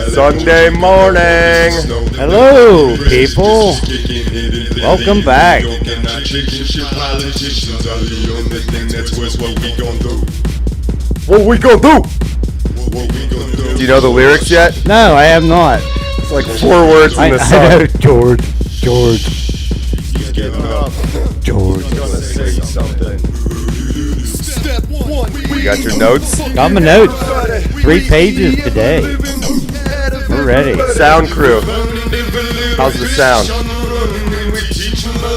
Sunday morning. Hello, people. Welcome back. What we gonna do? Do you know the lyrics yet? No, I have not. It's like 4 words in the song. I know, George. Gonna say something. You got your notes? Got my notes. 3 pages today. We're ready. Sound crew. How's the sound?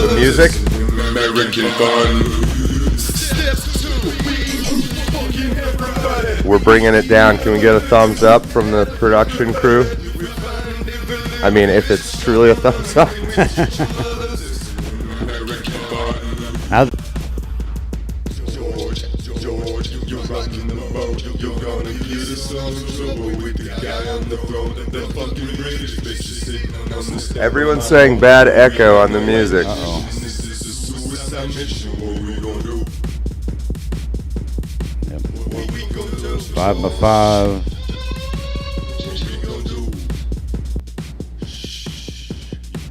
The music? We're bringing it down. Can we get a thumbs up from the production crew? I mean, if it's truly a thumbs up. How's Everyone's saying bad echo on the music. Uh-oh. 5 by 5.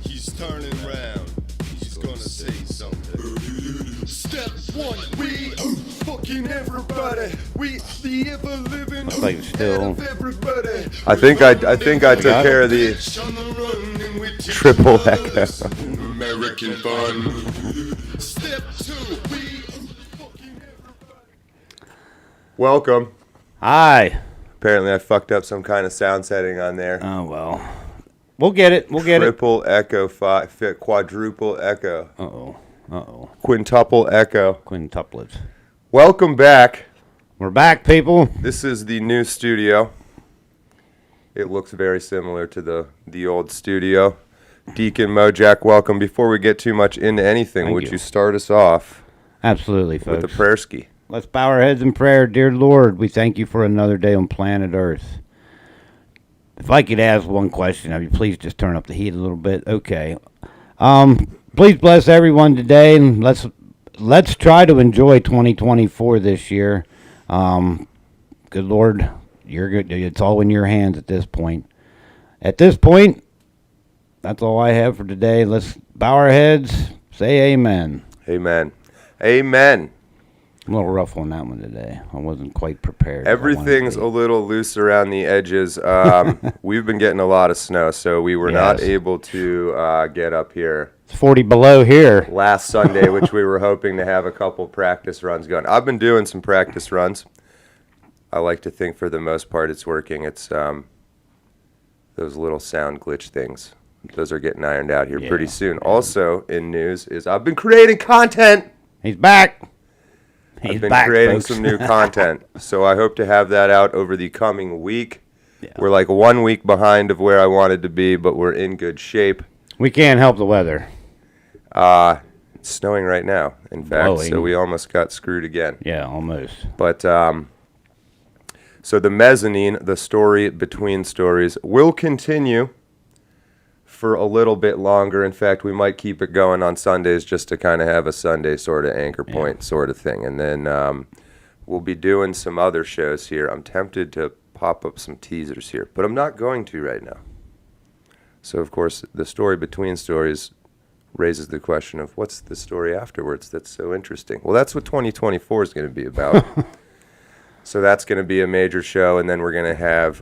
He's turning around. He's gonna say something. Step 1, we fucking everybody. We the ever living. Looks like it's still. I think I took care of the triple echo. American fun. Step 2, we fucking everybody. Welcome. Hi. Apparently I fucked up some kind of sound setting on there. Oh, well. We'll get it. Triple echo, quadruple echo, Uh-oh. quintuple echo. Quintuplets. Welcome back. We're back, people. This is the new studio. It looks very similar to the old studio. Deacon, Mojack, welcome. Before we get too much into anything, would you start us off Absolutely, folks. with the prayer ski? Let's bow our heads in prayer. Dear Lord, we thank you for another day on planet Earth. If I could ask one question, I mean, please just turn up the heat a little bit. Okay. Please bless everyone today, and let's try to enjoy 2024 this year. Good Lord, you're good. It's all in your hands at this point. At this point, that's all I have for today. Let's bow our heads. Say amen. Amen. Amen. I'm a little rough on that one today. I wasn't quite prepared. Everything's a little loose around the edges. We've been getting a lot of snow, so we were not able to get up here. It's 40 below here. Last Sunday, which we were hoping to have a couple practice runs going. I've been doing some practice runs. I like to think for the most part it's working. It's those little sound glitch things. Those are getting ironed out here pretty soon. Yeah. Also in news is I've been creating content. He's back. I've been creating some new content, so I hope to have that out over the coming week. Yeah. We're like 1 week behind of where I wanted to be, but we're in good shape. We can't help the weather. It's snowing right now, in fact, Blowing. So we almost got screwed again. Yeah, almost. But, so the Mezzanine, the story between stories, will continue for a little bit longer. In fact, we might keep it going on Sundays just to kind of have a Sunday sort of anchor point sort of thing. And then we'll be doing some other shows here. I'm tempted to pop up some teasers here, but I'm not going to right now. So, of course, the story between stories raises the question of what's the story afterwards that's so interesting? Well, that's what 2024 is going to be about. So that's going to be a major show, and then we're going to have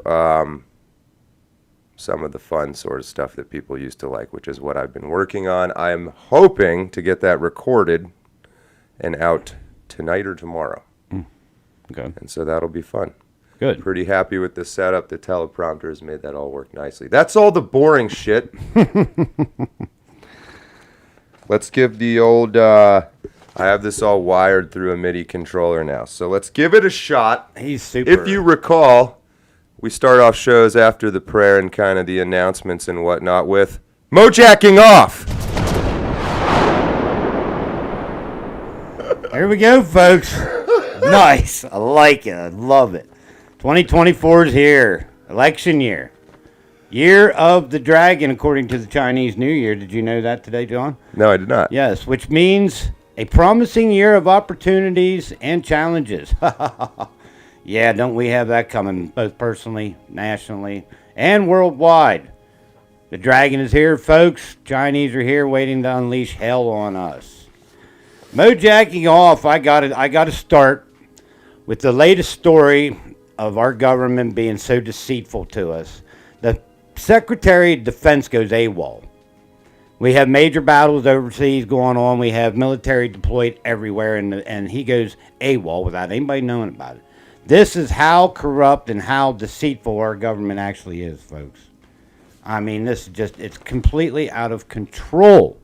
some of the fun sort of stuff that people used to like, which is what I've been working on. I'm hoping to get that recorded and out tonight or tomorrow. Okay. And so that'll be fun. Good. Pretty happy with the setup. The teleprompter has made that all work nicely. That's all the boring shit. Let's give the old... I have this all wired through a MIDI controller now. So let's give it a shot. He's super. If you recall... We start off shows after the prayer and kind of the announcements and whatnot with Mojacking off. Here we go, folks. Nice. I like it. I love it. 2024 is here. Election year. Year of the Dragon, according to the Chinese New Year. Did you know that today, John? No, I did not. Yes, which means a promising year of opportunities and challenges. Yeah, don't we have that coming, both personally, nationally, and worldwide? The dragon is here, folks. Chinese are here waiting to unleash hell on us. Mojacking off, I got to start with the latest story of our government being so deceitful to us. The Secretary of Defense goes AWOL. We have major battles overseas going on. We have military deployed everywhere, and he goes AWOL without anybody knowing about it. This is how corrupt and how deceitful our government actually is, folks. I mean, this is just, it's completely out of control.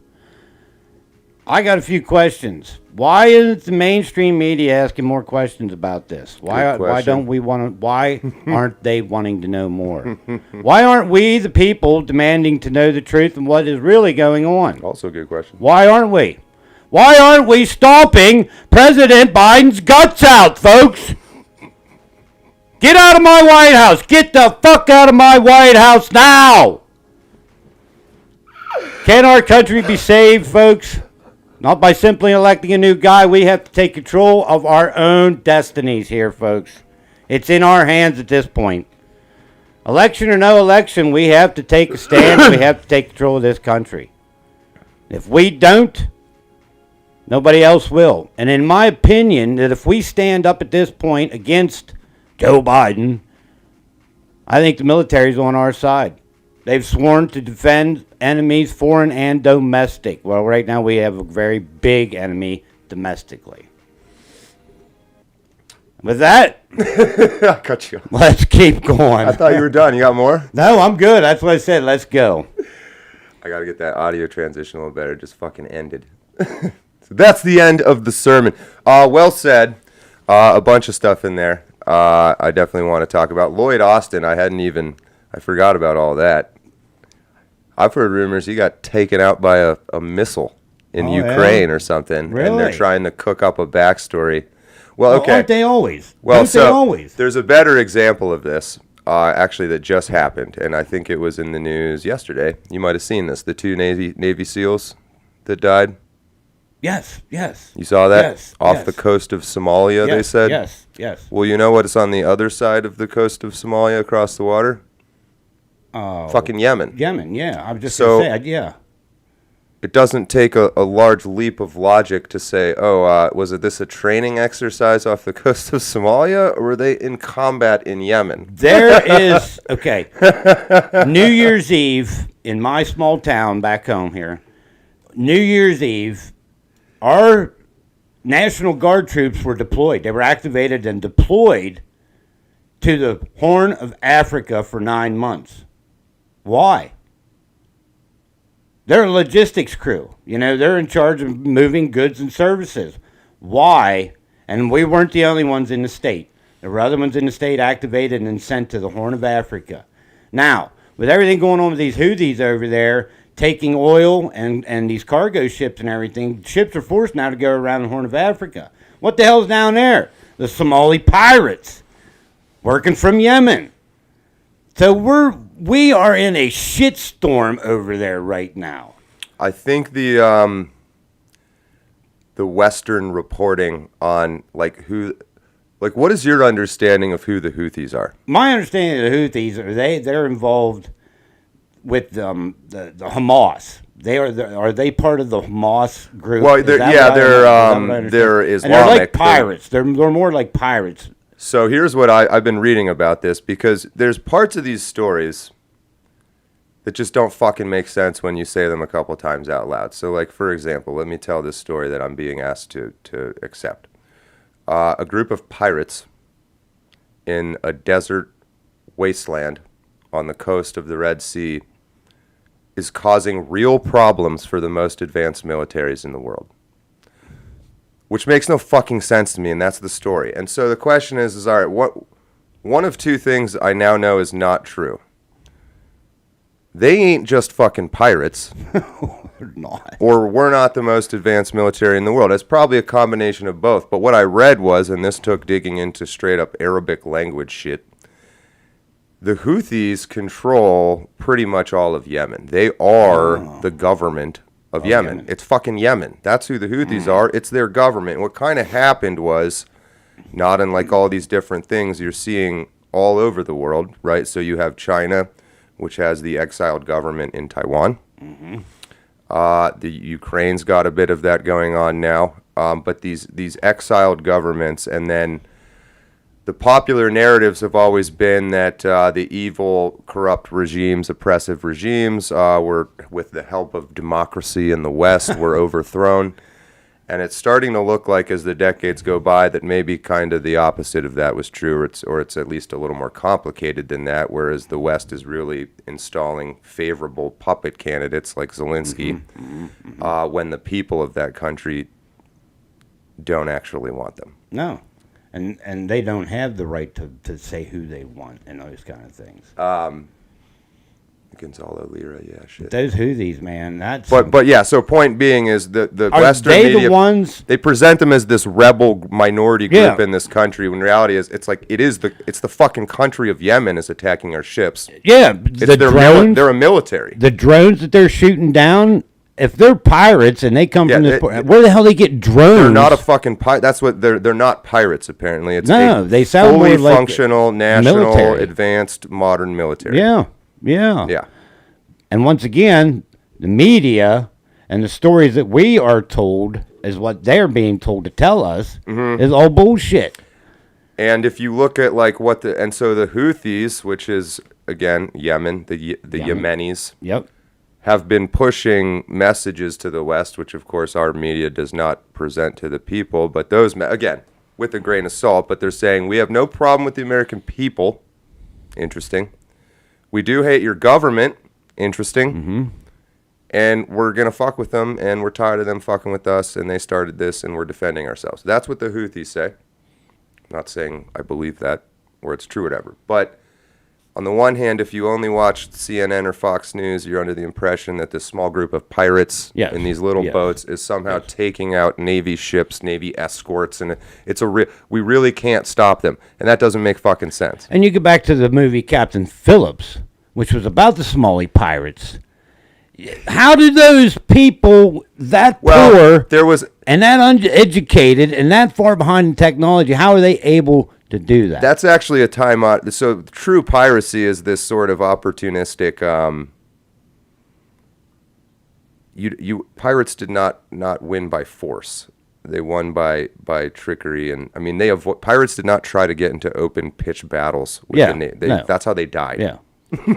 I got a few questions. Why isn't the mainstream media asking more questions about this? Why don't we want to, why aren't they wanting to know more? Why aren't we, the people, demanding to know the truth and what is really going on? Also a good question. Why aren't we? Why aren't we stomping President Biden's guts out, folks? Get out of my White House. Get the fuck out of my White House now. Can our country be saved, folks? Not by simply electing a new guy. We have to take control of our own destinies here, folks. It's in our hands at this point. Election or no election, we have to take a stand. We have to take control of this country. If we don't, nobody else will. And in my opinion, that if we stand up at this point against Joe Biden, I think the military's on our side. They've sworn to defend enemies, foreign and domestic. Well, right now we have a very big enemy domestically. With that, I cut you off. let's keep going. I thought you were done. You got more? No, I'm good. That's what I said. Let's go. I got to get that audio transition a little better. It just fucking ended. So that's the end of the sermon. Well said. A bunch of stuff in there. I definitely want to talk about Lloyd Austin. I forgot about all that. I've heard rumors he got taken out by a missile in Ukraine or something. Really? And they're trying to cook up a backstory. Well, okay. Aren't they always? Well, Don't they always? There's a better example of this, actually, that just happened, and I think it was in the news yesterday. You might have seen this. The two Navy SEALs that died. Yes. You saw that? Yes, Off yes. the coast of Somalia, they said? Yes. Well, you know what's on the other side of the coast of Somalia across the water? Fucking Yemen. Yemen, yeah. I was just So- going to say, yeah. It doesn't take a large leap of logic to say, was this a training exercise off the coast of Somalia, or were they in combat in Yemen? There is, okay, New Year's Eve in my small town back home here, New Year's Eve, our National Guard troops were deployed. They were activated and deployed to the Horn of Africa for 9 months. Why? They're a logistics crew. You know, they're in charge of moving goods and services. Why? And we weren't the only ones in the state. There were other ones in the state activated and sent to the Horn of Africa. Now, with everything going on with these Houthis over there, taking oil and these cargo ships and everything, ships are forced now to go around the Horn of Africa. What the hell's down there? The Somali pirates working from Yemen. So we are in a shitstorm over there right now. I think the Western reporting on what is your understanding of who the Houthis are? My understanding of the Houthis they're involved with the Hamas. Are they part of the Hamas group? Well, they're Islamic. And they're like pirates. They're more like pirates. So here's what I've been reading about this, because there's parts of these stories that just don't fucking make sense when you say them a couple times out loud. So, like, for example, let me tell this story that I'm being asked to accept. A group of pirates in a desert wasteland on the coast of the Red Sea is causing real problems for the most advanced militaries in the world. Which makes no fucking sense to me, and that's the story. And so the question is all right, one of two things I now know is not true. They ain't just fucking pirates. They're not. Or we're not the most advanced military in the world. It's probably a combination of both. But what I read was, and this took digging into straight up Arabic language shit, the Houthis control pretty much all of Yemen. They are the government of Yemen. It's fucking Yemen. That's who the Houthis are. It's their government. What kind of happened was not unlike all these different things you're seeing all over the world, right? So you have China, which has the exiled government in Taiwan. The Ukraine's got a bit of that going on now. But these exiled governments, and then the popular narratives have always been that the evil, corrupt regimes, oppressive regimes, were, with the help of democracy in the West, were overthrown. And it's starting to look like, as the decades go by, that maybe kind of the opposite of that was true, or it's at least a little more complicated than that, whereas the West is really installing favorable puppet candidates like Zelensky when the people of that country don't actually want them. No. And they don't have the right to say who they want and those kind of things. Gonzalo Lira, yeah, shit. Those Houthis, man, that's... But yeah, so point being is the Are Western they media, the ones... they present them as this rebel minority group in this country, when reality is, it's like, it's the fucking country of Yemen is attacking our ships. Yeah, It's drones, they're a military. The drones that they're shooting down, if they're pirates and they come from this... where the hell they get drones? They're not a fucking pirate. That's what they're not pirates, apparently. It's they sound fully more like functional, national, military. advanced, modern military. Yeah. And once again, the media and the stories that we are told is what they're being told to tell us is all bullshit. And if you look at like so the Houthis, which is again Yemen, the Yemenis, have been pushing messages to the West, which of course our media does not present to the people, but those again with a grain of salt. But they're saying we have no problem with the American people. Interesting. We do hate your government. Interesting. And we're going to fuck with them, and we're tired of them fucking with us, and they started this, and we're defending ourselves. That's what the Houthis say. I'm not saying I believe that, or it's true, whatever. But on the one hand, if you only watch CNN or Fox News, you're under the impression that this small group of pirates in these little boats is somehow taking out Navy ships, Navy escorts, and we really can't stop them. And that doesn't make fucking sense. And you go back to the movie Captain Phillips, which was about the Somali pirates. How do those people that poor and that uneducated and that far behind in technology, how are they able to do that? That's actually a time out. So true piracy is this sort of opportunistic. Pirates did not win by force. They won by trickery, and I mean pirates did not try to get into open pitch battles. That's how they died. Yeah.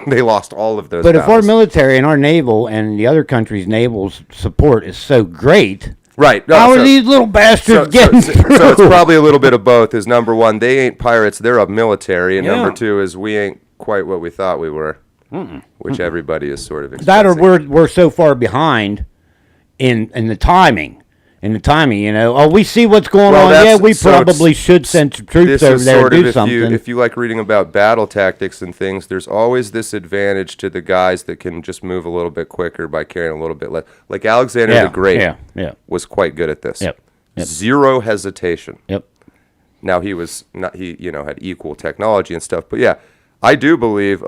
They lost all of those But battles. if our military and our naval and the other countries' naval's support is so great, right? How are these little bastards getting through? So it's probably a little bit of both. Is number one, they ain't pirates; they're a military, and number two is we ain't quite what we thought we were, which everybody is sort of expecting. That or we're so far behind in the timing. We see what's going on. Yeah, we probably should send some troops over there to do something. If you like reading about battle tactics and things, there's always this advantage to the guys that can just move a little bit quicker by carrying a little bit less. Like Alexander the Great was quite good at this. Zero hesitation. Now he had equal technology and stuff, but yeah, I do believe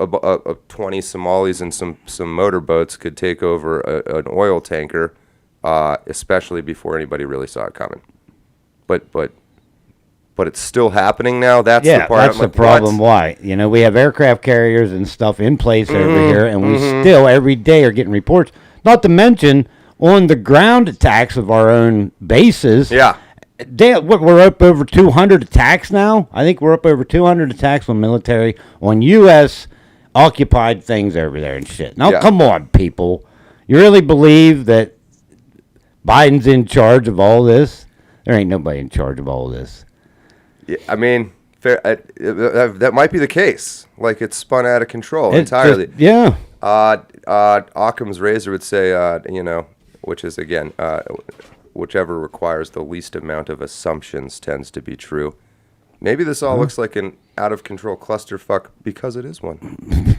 20 Somalis and some motorboats could take over an oil tanker. Especially before anybody really saw it coming, but it's still happening now. That's the part. That's the problem. Why? We have aircraft carriers and stuff in place over here, and we still every day are getting reports. Not to mention on the ground attacks of our own bases. Yeah. We're up over 200 attacks now. I think we're up over 200 attacks on military on U.S. occupied things over there and shit. Now, come on, people. You really believe that Biden's in charge of all this? There ain't nobody in charge of all this. Yeah, I mean, that might be the case. Like it's spun out of control entirely. Occam's razor would say, which is again, whichever requires the least amount of assumptions tends to be true. Maybe this all looks like an out of control clusterfuck because it is one.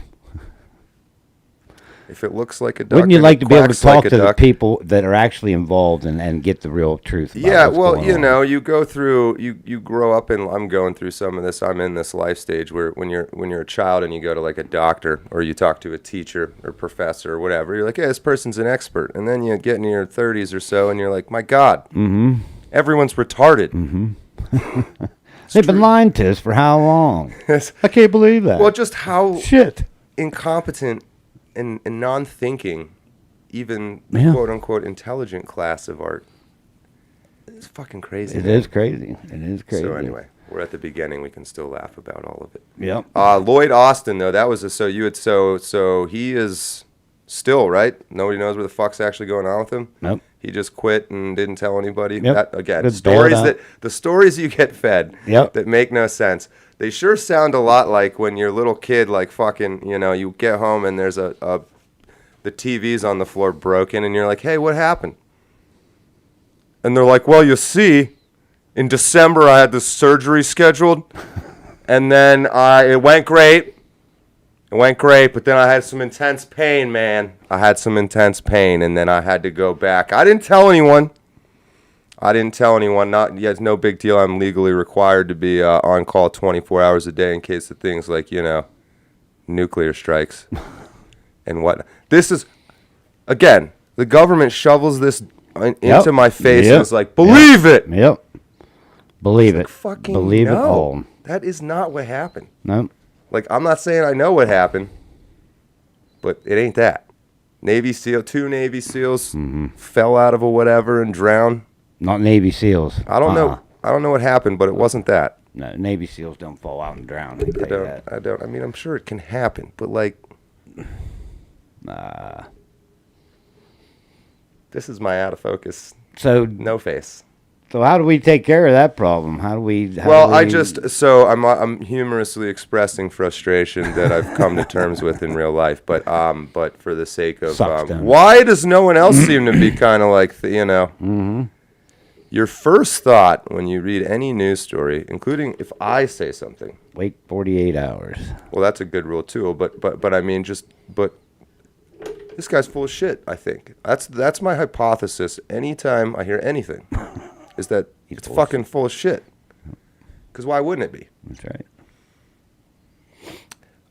If it looks like a duck, wouldn't you like to be able to talk to the people that are actually involved and get the real truth? Yeah, well, you go through, you grow up, and I'm going through some of this. I'm in this life stage where when you're a child and you go to like a doctor or you talk to a teacher or professor or whatever, you're like, hey, this person's an expert, and then you get in your 30s or so, and you're like, my God, everyone's retarded. They've been lying to us for how long? Yes. I can't believe that. Well, just how Shit. incompetent and non-thinking, even Yeah. quote-unquote intelligent class of art. It's fucking crazy. It man. is crazy. It is crazy. So anyway, we're at the beginning. We can still laugh about all of it. Yep. Lloyd Austin, though, that was so he is still, right? Nobody knows where the fuck's actually going on with him. Nope. He just quit and didn't tell anybody. Yep. That, again, Good stories bailout. the stories you get fed Yep. that make no sense. They sure sound a lot like when you're a little kid, like fucking, you get home and there's the TV's on the floor broken and you're like, hey, what happened? And they're like, well, you see, in December I had this surgery scheduled and then it went great. It went great, but then I had some intense pain, man. I had some intense pain, and then I had to go back. I didn't tell anyone. It's no big deal. I'm legally required to be on call 24 hours a day in case of things like, nuclear strikes and what. This is, again, the government shovels this into my face and is like, believe it. Yep. Believe it. Fucking Believe no. it all. That is not what happened. Nope. Like, I'm not saying I know what happened, but it ain't that. Two Navy SEALs fell out of a whatever and drowned. Not Navy SEALs. I don't know. I don't know what happened, but it wasn't that. No, Navy SEALs don't fall out and drown. I can tell you that. I don't. I mean, I'm sure it can happen, but like, this is my out of focus, So no face. So how do we take care of that problem? How do we? I'm humorously expressing frustration that I've come to terms with in real life, but for the sake of why does no one else seem to be kind of like your first thought when you read any news story, including if I say something, wait 48 hours. Well, that's a good rule too, but I mean this guy's full of shit. I think that's my hypothesis. Anytime I hear anything. Is that it's fucking full of shit. Because why wouldn't it be? That's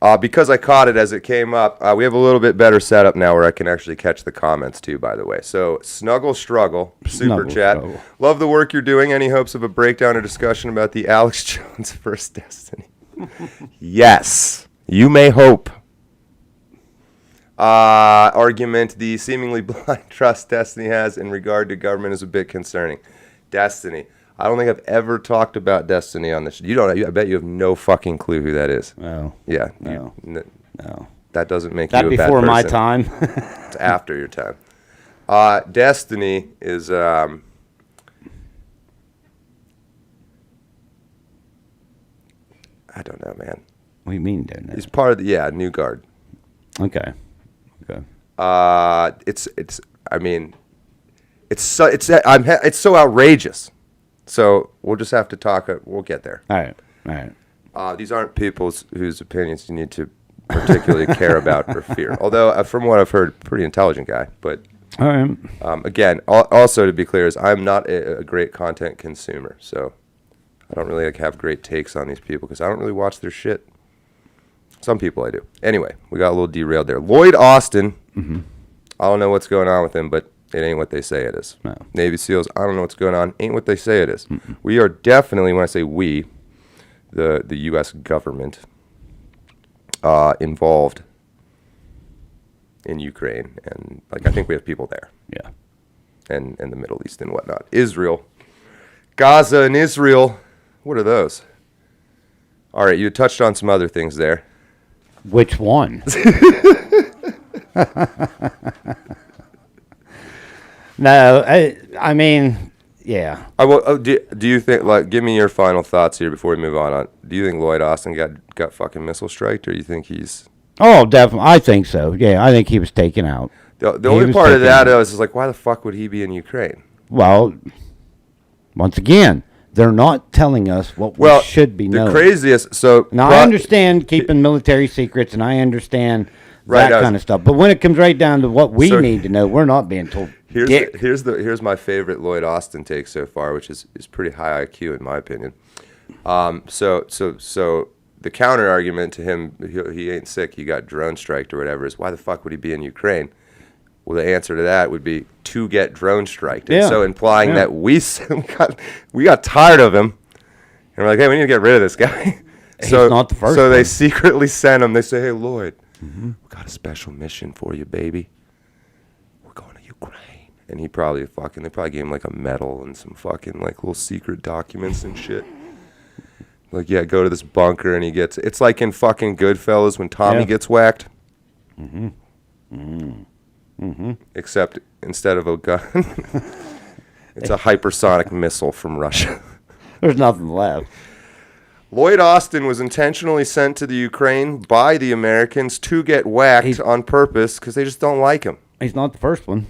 right. Because I caught it as it came up, we have a little bit better setup now where I can actually catch the comments too, by the way. So, Snuggle Struggle, Super Chat. Struggle. Love the work you're doing. Any hopes of a breakdown or discussion about the Alex Jones first Destiny? Yes. You may hope. Argument, the seemingly blind trust Destiny has in regard to government is a bit concerning. Destiny. I don't think I've ever talked about Destiny on this. You don't. I bet you have no fucking clue who that is. No. Yeah. No. That doesn't make that you a bad person. That before my time. It's after your time. Destiny is. I don't know, man. What do you mean, don't know? He's part of the New Guard. Okay. It's so outrageous. So we'll just have to talk. We'll get there. All right. These aren't people whose opinions you need to particularly care about or fear. Although, from what I've heard, pretty intelligent guy. But all right. Again, also to be clear, is I'm not a great content consumer. So I don't really have great takes on these people because I don't really watch their shit. Some people I do. Anyway, we got a little derailed there. Lloyd Austin. Mm-hmm. I don't know what's going on with him, but it ain't what they say it is. No. Navy SEALs, I don't know what's going on. Ain't what they say it is. Mm-mm. We are definitely, when I say we, the U.S. government, involved in Ukraine. And, I think we have people there. Yeah. And the Middle East and whatnot. Israel. Gaza and Israel. What are those? All right, you touched on some other things there. Which one? No, I mean, yeah. Do you think, give me your final thoughts here before we move on. Do you think Lloyd Austin got fucking missile striked, or do you think he's... Oh, definitely. I think so. Yeah, I think he was taken out. The only part of that is why the fuck would he be in Ukraine? Well, once again, they're not telling us what we should be knowing. The craziest, Now, I understand keeping military secrets, and I understand that kind of stuff. But when it comes right down to what we need to know, we're not being told. Here's my favorite Lloyd Austin take so far, which is pretty high IQ in my opinion. So the counter argument to him, he ain't sick, he got drone striked or whatever, is why the fuck would he be in Ukraine? Well, the answer to that would be to get drone striked. And so implying that we got tired of him, we're like, hey, we need to get rid of this guy. He's not the first So they one. secretly sent him. They say, hey, Lloyd, we got a special mission for you, baby. We're going to Ukraine. And they probably gave him like a medal and some fucking like little secret documents and shit. Like, yeah, go to this bunker and it's like in fucking Goodfellas when Tommy Yeah. gets whacked. Except instead of a gun, it's a hypersonic missile from Russia. There's nothing left. Lloyd Austin was intentionally sent to the Ukraine by the Americans to get whacked on purpose because they just don't like him. He's not the first one.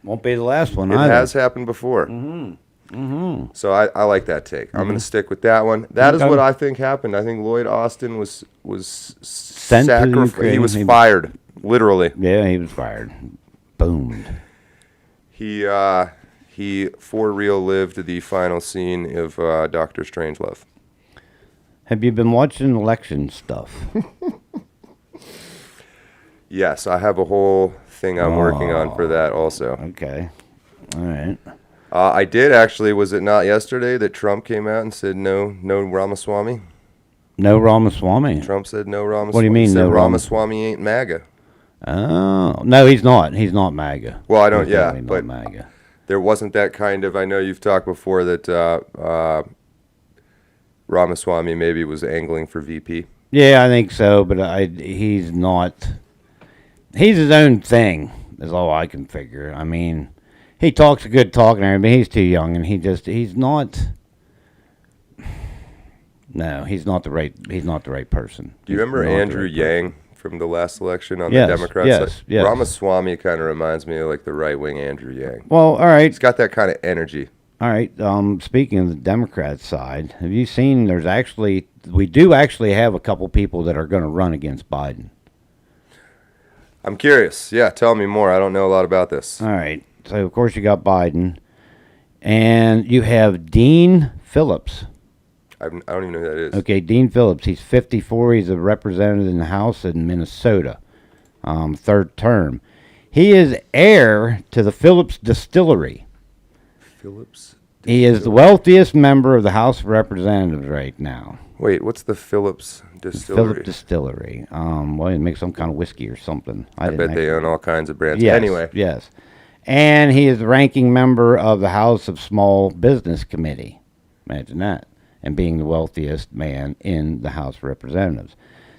Won't be the last one It either. has happened before. So I like that take. I'm going to stick with that one. That is Okay. what I think happened. I think Lloyd Austin was Sent to the Ukraine. He was fired, literally. Yeah, he was fired. Boomed. He for real lived the final scene of Doctor Strangelove. Have you been watching election stuff? Yes, I have a whole thing I'm working on for that also. Okay. All right. I did actually. Was it not yesterday that Trump came out and said no Ramaswamy? No Ramaswamy. Trump said no Ramaswamy. What do you mean, He said no Ramaswamy ain't MAGA. Oh. No, he's not. He's not MAGA. Well, I don't. He's Yeah, definitely but not MAGA. there wasn't that kind of. I know you've talked before that Ramaswamy maybe was angling for VP. Yeah, I think so, but he's not. He's his own thing, is all I can figure. I mean, he talks a good talk and everything, but he's too young, and he's not. No, he's not the right person. Do you remember He's not the Andrew right Yang from the last election on Yes, the Democrats? yes, yes. Ramaswamy kind of reminds me of like the right wing Andrew Yang. Well, all right. He's got that kind of energy. All right. Speaking of the Democrat side, have you seen? We do actually have a couple people that are going to run against Biden. I'm curious. Yeah, tell me more. I don't know a lot about this. All right. So of course you got Biden, and you have Dean Phillips. I don't even know who that is. Okay, Dean Phillips. He's 54. He's a representative in the House in Minnesota, third term. He is heir to the Phillips Distillery. Phillips? He is the wealthiest member of the House of Representatives right now. Wait, what's the Phillips Distillery? Phillips Distillery. Well, he makes some kind of whiskey or something. I bet they own all kinds of brands. Yes, Anyway. Yes. And he is the ranking member of the House of Small Business Committee. Imagine that. And being the wealthiest man in the House of Representatives.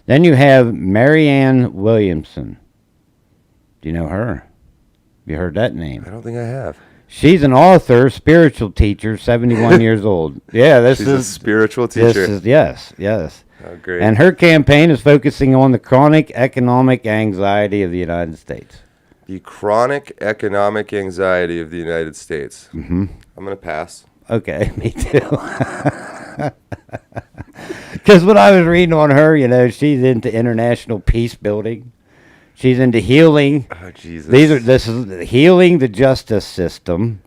Then you have Marianne Williamson. Do you know her? Have you heard that name? I don't think I have. She's an author, spiritual teacher, 71 years old. Yeah, She's a spiritual teacher. Yes. Oh, great. And her campaign is focusing on the chronic economic anxiety of the United States. The chronic economic anxiety of the United States. Mm-hmm. I'm going to pass. Okay, me too. Because when I was reading on her, she's into international peace building. She's into healing. Oh, Jesus. This is healing the justice system,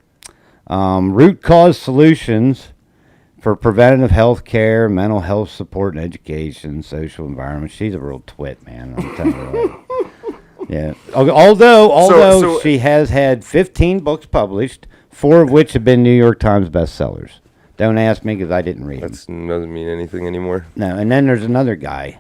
root cause solutions for preventative health care, mental health support and education, social environment. She's a real twit, man. I'm telling you what. Yeah. Although So- she has had 15 books published, 4 of which have been New York Times bestsellers. Don't ask me because I didn't read them. That doesn't mean anything anymore. No, and then there's another guy,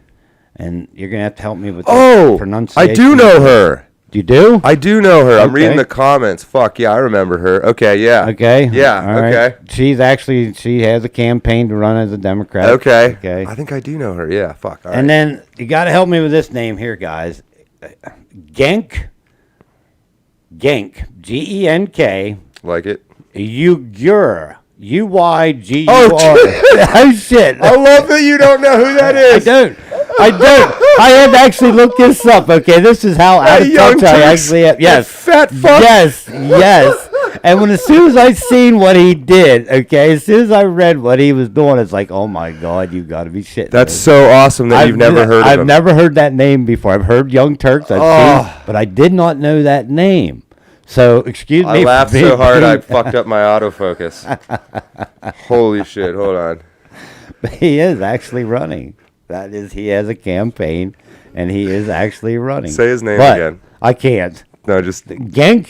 and you're gonna have to help me with the Oh, pronunciation. I do know her. You do? I do know her. I'm Okay. reading the comments. Fuck, yeah, I remember her. Okay, yeah. Okay. Yeah, All right. okay. She has a campaign to run as a Democrat. Okay. Okay. I think I do know her. Yeah, fuck. All And right. then you got to help me with this name here, guys. Genk, Genk, Like it? Uyghur, Uyghur. Oh, Oh shit! I love that you don't know who that I is. don't. I had to actually look this up. Okay, this is how out of Young touch I Turks, actually am. Yes, that fat fuck. yes. And as soon as I seen what he did, okay, as soon as I read what he was doing, it's like, oh my God, you got to be shitting. That's me. so awesome that you've never heard of I've him. never heard that name before. I've heard Young Turks, I've seen, but I did not know that name. So excuse me. I laughed for so hard I being- fucked up my autofocus. Holy shit, hold on. He is actually running. That is, he has a campaign, and he is actually running. Say his name But again. I can't. No, just Genk.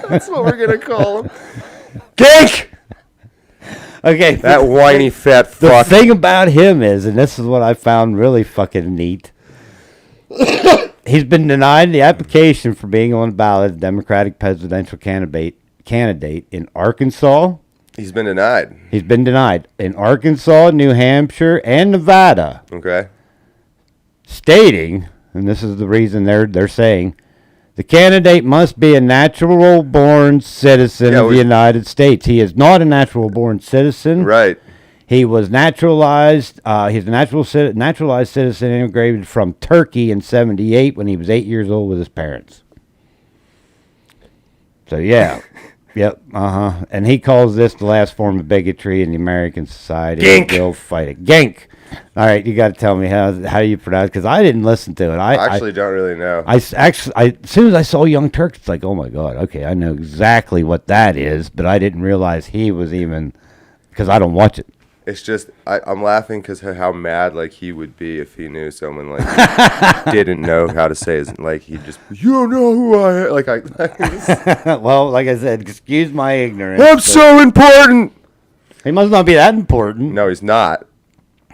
that's what we're gonna call him. Gink! Okay. That whiny fat The fuck. thing about him is, and this is what I found really fucking neat, he's been denied the application for being on the ballot as Democratic presidential candidate in Arkansas. He's been denied. He's been denied in Arkansas, New Hampshire, and Nevada, Okay. stating, and this is the reason they're saying, the candidate must be a natural-born citizen of the United States. He is not a natural-born citizen. Right. He was naturalized. He's a naturalized citizen, immigrated from Turkey in '78 when he was 8 years old with his parents. So yeah, yep, and he calls this the last form of bigotry in the American society. Gink. We'll fight it. Gink. All right, you got to tell me how you pronounce it, because I didn't listen to it. I actually don't really know. As soon as I saw Young Turk, it's like, oh my God, okay, I know exactly what that is, but I didn't realize he was even, because I don't watch it. It's just I'm laughing because how mad like he would be if he knew someone like didn't know how to say his, like he just, you don't know who I am, like I. Well, like I said, excuse my ignorance. I'm so important. He must not be that important. No, he's not.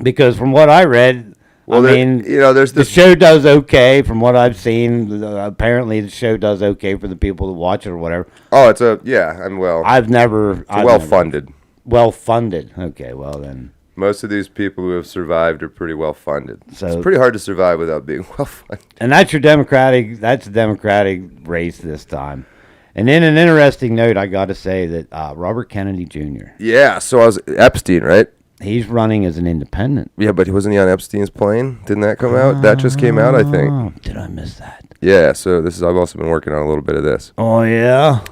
Because from what I read, Well, I mean, there's the this. show does okay. From what I've seen, apparently the show does okay for the people that watch it or whatever. Oh, it's I'm well. I've never. Well funded. Well funded. Okay, well then. Most of these people who have survived are pretty well funded. So, it's pretty hard to survive without being well funded. And that's your Democratic. That's a Democratic race this time. And in an interesting note, I got to say that Robert Kennedy Jr. Yeah, so I was Epstein, right? He's running as an independent. Yeah, but wasn't he on Epstein's plane? Didn't that come out? That just came out, I think. Did I miss that? Yeah, so I've also been working on a little bit of this. Oh yeah.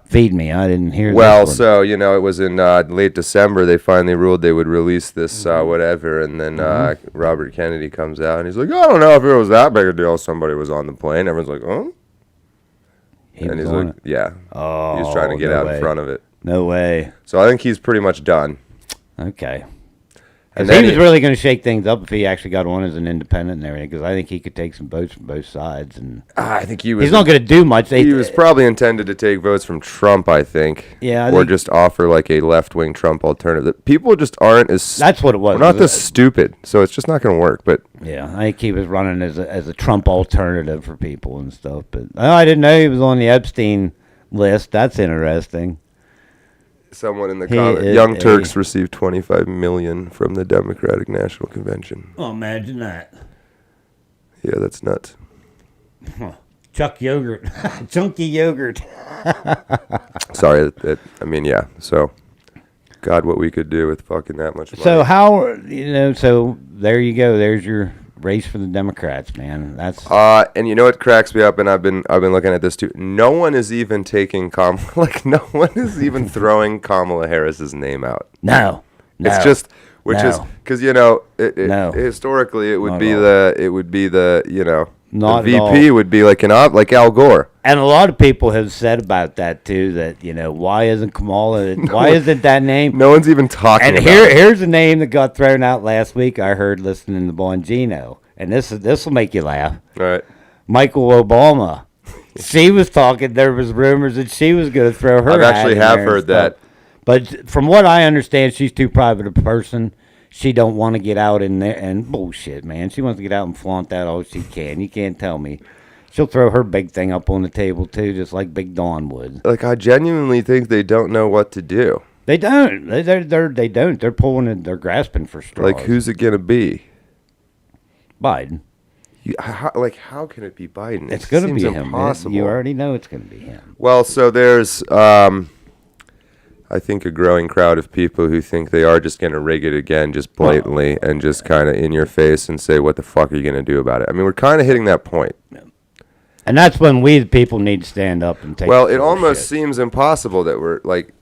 Feed me. I didn't hear. Well, this one. so it was in late December. They finally ruled they would release this whatever, and then Robert Kennedy comes out and he's like, I don't know if it was that big a deal. Somebody was on the plane. Everyone's like, oh. And he's like, yeah. Oh, he was trying to get out in front of it. No way. So I think he's pretty much done. Okay. And Because he then was really going to shake things up if he actually got on as an independent and everything. Because I think he could take some votes from both sides, and I think he was. he's not going to do much. He was probably intended to take votes from Trump, I think. Yeah, or just offer like a left-wing Trump alternative. People just aren't as. That's what it was. We're not this stupid, so it's just not going to work. But yeah, I think he was running as a Trump alternative for people and stuff. But I didn't know he was on the Epstein list. That's interesting. someone in the comments, Young Turks received $25 million from the Democratic National Convention. Oh, imagine that. Yeah, that's nuts. Chuck yogurt. Chunky yogurt. Sorry, I mean, yeah. So, God, what we could do with fucking that much money. So how, so there you go. There's your race for the Democrats, man. That's and you know what cracks me up, and I've been looking at this too. No one is even taking no one is even throwing Kamala Harris's name out. No. It's just is because historically it would be the Not the VP would be like Al Gore. And a lot of people have said about that too. That why isn't Kamala? Why isn't that name? No one's even talking. And about it. here's a name that got thrown out last week. I heard listening to Bongino, and this will make you laugh. All right. Michael Obama. She was talking. There was rumors that she was going to throw her. I've actually have heard that. But from what I understand, she's too private a person. She don't want to get out in there and bullshit, man. She wants to get out and flaunt that all she can. You can't tell me. She'll throw her big thing up on the table too, just like Big Dawn would. Like, I genuinely think they don't know what to do. They don't. They don't. They're pulling it. They're grasping for straws. Like, who's it gonna be? Biden. How can it be Biden? It's going to be him. Impossible. You already know it's going to be him. Well, so there's, I think, a growing crowd of people who think they are just going to rig it again, just blatantly, and just kind of in your face and say, what the fuck are you going to do about it? I mean, we're kind of hitting that point. And that's when we, the people, need to stand up and take. Well, it almost seems impossible that we're like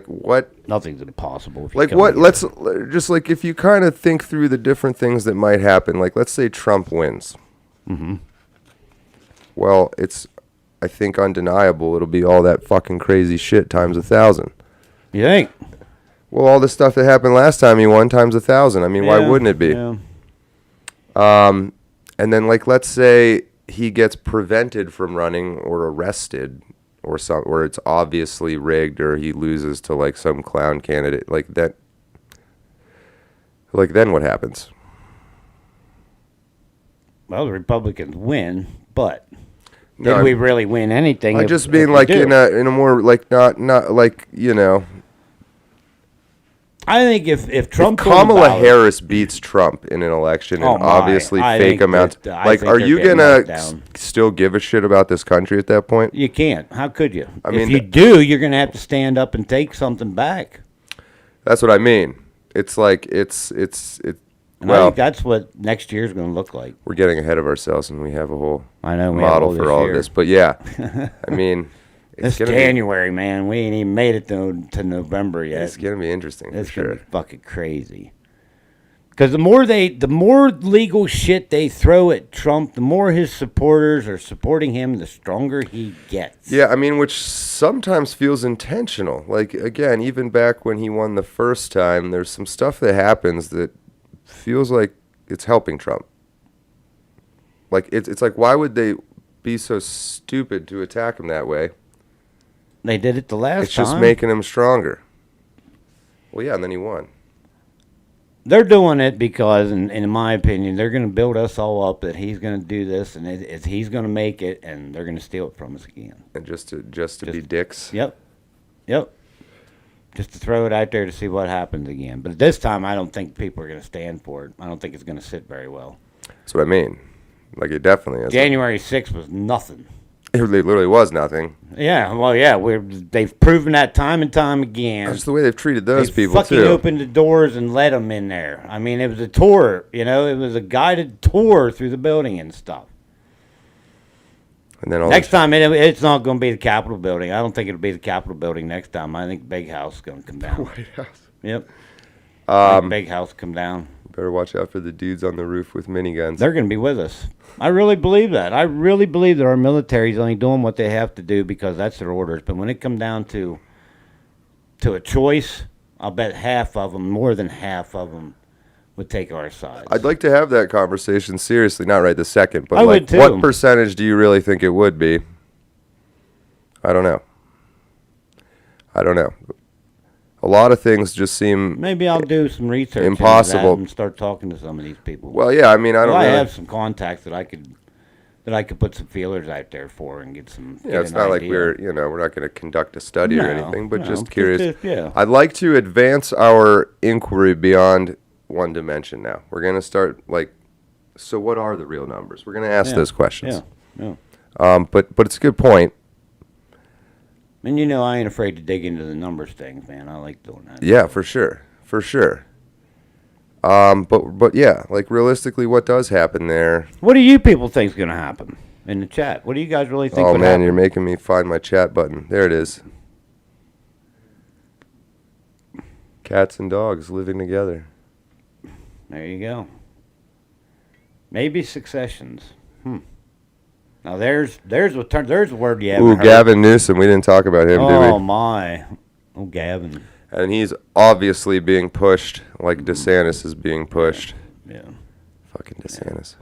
what? Nothing's impossible. If you like what? Let's just if you kind of think through the different things that might happen. Like, let's say Trump wins. Mm-hmm. Well, it's, I think, undeniable. It'll be all that fucking crazy shit times 1,000. You think? Well, all the stuff that happened last time he won times 1,000. I mean, why wouldn't it be? Yeah. And then, let's say he gets prevented from running or arrested or or it's obviously rigged, or he loses to like some clown candidate, like that, like then what happens? Well, the Republicans win, but No, did we really win anything? I if- just if mean we like do? in a more like not like, you know, I think if Trump Kamala Harris beats Trump in an election Oh and my, obviously I fake think amounts, that- I like, think are they're you getting gonna knocked down. still give a shit about this country at that point? You can't. How could you? I mean, if you do, you're going to have to stand up and take something back. That's what I mean. It's like it's And I well, think that's what next year's going to look like. we're getting ahead of ourselves, and we have a whole I know we have model all for this all year. of this. But yeah, I mean, It's gonna January, man. We ain't even made it to November be, yet. it's gonna be interesting It's for gonna sure. be fucking crazy. Because the more legal shit they throw at Trump, the more his supporters are supporting him, the stronger he gets. Yeah, I mean, which sometimes feels intentional. Like, again, even back when he won the first time, there's some stuff that happens that feels like it's helping Trump. Like, it's like, why would they be so stupid to attack him that way? They did it the last It's time. just making him stronger. Well, yeah, and then he won. They're doing it because, in my opinion, they're going to build us all up that he's going to do this and he's going to make it, and they're going to steal it from us again. And just to be dicks. Yep. Just to throw it out there to see what happens again. But this time, I don't think people are going to stand for it. I don't think it's going to sit very well. That's what I mean. Like, it definitely is. January 6th was nothing. It literally was nothing. Yeah, well, yeah, they've proven that time and time again. That's the way they've treated those They people, fucking too. opened the doors and let them in there. I mean, it was a tour, it was a guided tour through the building and stuff. And then all Next this- time, it's not going to be the Capitol building. I don't think it'll be the Capitol building next time. I think the big house is going to come down. White House. Yep. I think big house come down. Better watch out for the dudes on the roof with miniguns. They're going to be with us. I really believe that. I really believe that our military's only doing what they have to do because that's their orders. But when it comes down to a choice, I'll bet half of them, more than half of them, would take our side. I'd like to have that conversation seriously, not right this second, but I like, would too. what percentage do you really think it would be? I don't know. A lot of things just seem Maybe I'll do some research impossible. into that and start talking to some of these people. well. Yeah, I mean, I don't. I really, have some contacts that I could put some feelers out there for and get some. Yeah, get it's an not like idea. we're not going to conduct a study or No, anything, but no, just curious. yeah. I'd like to advance our inquiry beyond one dimension now. We're going to start so what are the real numbers? We're going to ask Yeah, those questions. Yeah. But it's a good point. And I ain't afraid to dig into the numbers things, man. I like doing that. Yeah, for sure. But yeah, like realistically, what does happen there? What do you people think's gonna happen in the chat? What do you guys really think? Oh would man, happen? you're making me find my chat button. There it is. Cats and dogs living together. There you go. Maybe successions. Now there's a word you haven't Ooh, heard. Gavin Newsom. We didn't talk about him, did Oh we? my. Oh Gavin. And he's obviously being pushed like DeSantis is being pushed. Yeah. Fucking DeSantis.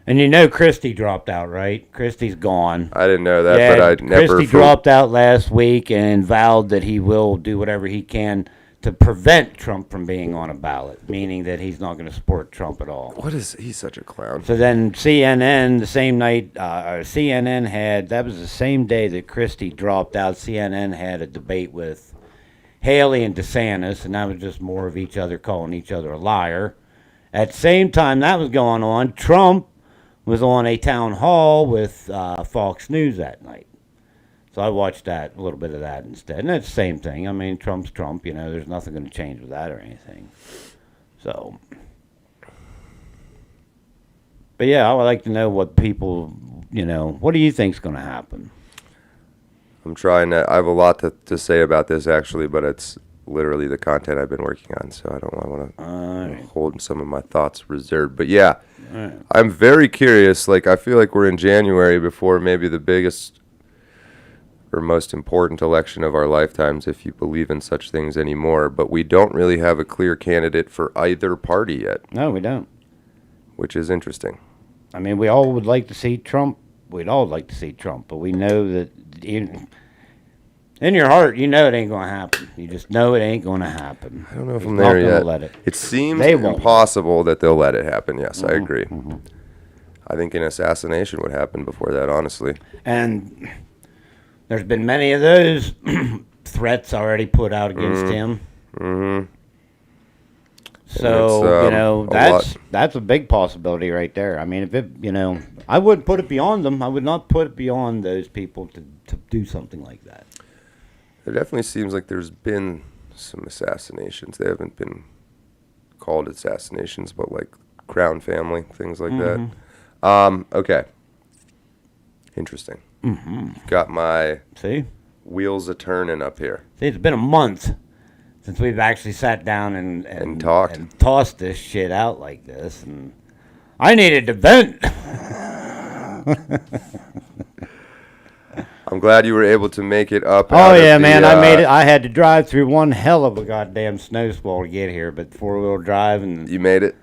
And Christie dropped out, right? Christie's gone. I didn't know that, Yeah, but I never. Christie dropped out last week and vowed that he will do whatever he can to prevent Trump from being on a ballot, meaning that he's not going to support Trump at all. What is he's such a clown? So then CNN, the same night, CNN that was the same day that Christie dropped out, CNN had a debate with Haley and DeSantis, and that was just more of each other calling each other a liar. At the same time that was going on, Trump was on a town hall with Fox News that night. So I watched a little bit of that instead. And it's the same thing. I mean, Trump's Trump, there's nothing going to change with that or anything. So, but yeah, I would like to know what people, what do you think's going to happen? I'm trying to. I have a lot to say about this actually, but it's literally the content I've been working on, so I want to hold some of my thoughts reserved. But yeah, I'm very curious. Like, I feel like we're in January before maybe the biggest or most important election of our lifetimes, if you believe in such things anymore. But we don't really have a clear candidate for either party yet, No, we don't. which is interesting. I mean, we all would like to see Trump. We'd all like to see Trump, but we know that In your heart, you know it ain't going to happen. You just know it ain't going to happen. I don't know if He's I'm not there gonna yet. let it. It seems They won't. impossible that they'll let it happen. Yes, I Mm-hmm. agree. I think an assassination would happen before that, honestly. And there's been many of those threats already put out against him. Mm-hmm. So, lot. that's a big possibility right there. I mean, if it, I wouldn't put it beyond them. I would not put it beyond those people to do something like that. It definitely seems like there's been some assassinations. They haven't been called assassinations, but like crown family, things like that. Okay. Interesting. Got my See? wheels a turning up here. See, it's been a month since we've actually sat down and talked. and tossed this shit out like this, and I needed to vent. I'm glad you were able to make it up. Oh out of yeah, the, man! I made it. I had to drive through one hell of a goddamn snow squall to get here, but 4-wheel drive and You made it.